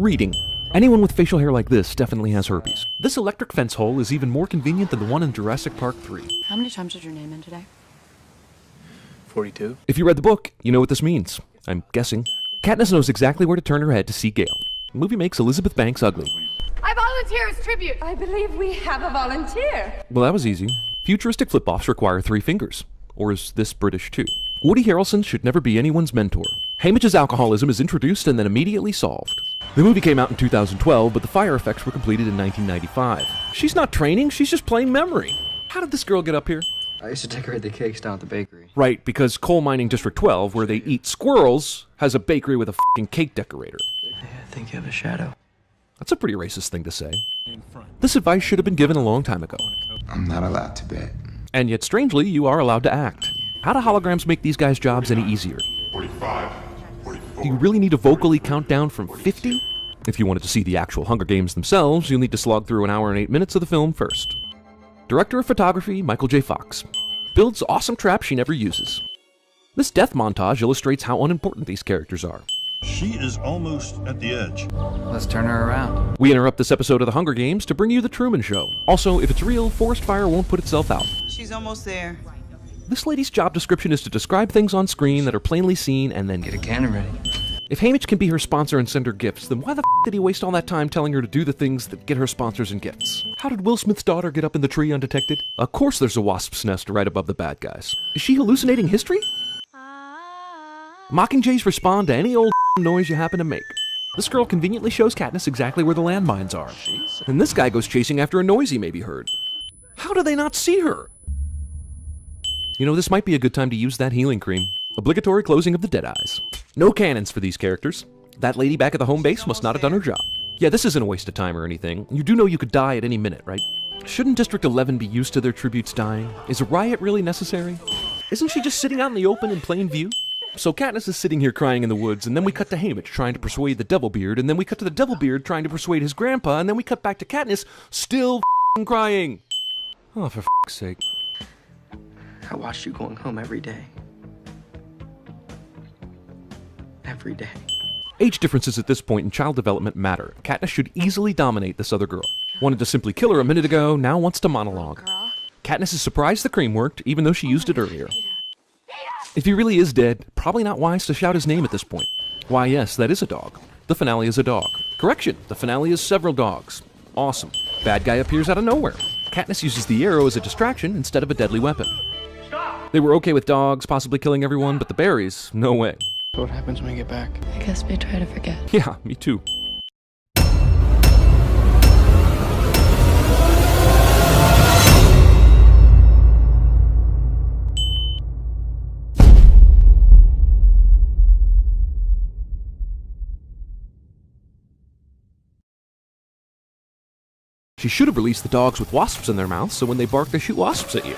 Reading. Anyone with facial hair like this definitely has herpes. This electric fence hole is even more convenient than the one in Jurassic Park 3. How many times did your name in today? 42. If you read the book, you know what this means. I'm guessing. Katniss knows exactly where to turn her head to see Gale. The movie makes Elizabeth Banks ugly. I volunteer as tribute. I believe we have a volunteer. Well, that was easy. Futuristic flip-offs require 3 fingers. Or is this British too? Woody Harrelson should never be anyone's mentor. Haymitch's alcoholism is introduced and then immediately solved. The movie came out in 2012, but the fire effects were completed in 1995. She's not training, she's just playing memory. How did this girl get up here? I used to decorate the cakes down at the bakery. Right, because Coal Mining District 12, where they eat squirrels, has a bakery with a f***ing cake decorator. I think you have a shadow. That's a pretty racist thing to say. This advice should have been given a long time ago. I'm not allowed to bet. And yet, strangely, you are allowed to act. How do holograms make these guys' jobs any easier? 45, 44. Do you really need to vocally count down from 50? If you wanted to see the actual Hunger Games themselves, you'll need to slog through an hour and 8 minutes of the film first. Director of photography, Michael J. Fox. Builds awesome traps she never uses. This death montage illustrates how unimportant these characters are. She is almost at the edge. Let's turn her around. We interrupt this episode of the Hunger Games to bring you The Truman Show. Also, if it's real, forest fire won't put itself out. She's almost there. This lady's job description is to describe things on screen that are plainly seen and then Get a cannon ready. If Haymitch can be her sponsor and send her gifts, then why the f*** did he waste all that time telling her to do the things that get her sponsors and gifts? How did Will Smith's daughter get up in the tree undetected? Of course there's a wasp's nest right above the bad guys. Is she hallucinating history? Mockingjays respond to any old noise you happen to make. This girl conveniently shows Katniss exactly where the landmines are. And this guy goes chasing after a noise he may be heard. How do they not see her? You know, this might be a good time to use that healing cream. Obligatory closing of the dead eyes. No cannons for these characters. That lady back at the home base must not have done her job. Yeah, this isn't a waste of time or anything. You do know you could die at any minute, right? Shouldn't District 11 be used to their tributes dying? Is a riot really necessary? Isn't she just sitting out in the open in plain view? So Katniss is sitting here crying in the woods, and then we cut to Haymitch trying to persuade the Devilbeard, and then we cut to the Devilbeard trying to persuade his grandpa, and then we cut back to Katniss still crying. Oh, for f***'s sake. I watched you going home every day. Every day. Age differences at this point in child development matter. Katniss should easily dominate this other girl. Wanted to simply kill her a minute ago, now wants to monologue. Katniss is surprised the cream worked, even though she used it earlier. If he really is dead, probably not wise to shout his name at this point. Why yes, that is a dog. The finale is a dog. Correction, the finale is several dogs. Awesome. Bad guy appears out of nowhere. Katniss uses the arrow as a distraction instead of a deadly weapon. They were okay with dogs possibly killing everyone, but the berries, no way. So what happens when we get back? I guess we try to forget. Yeah, me too. She should have released the dogs with wasps in their mouths, so when they bark, they shoot wasps at you.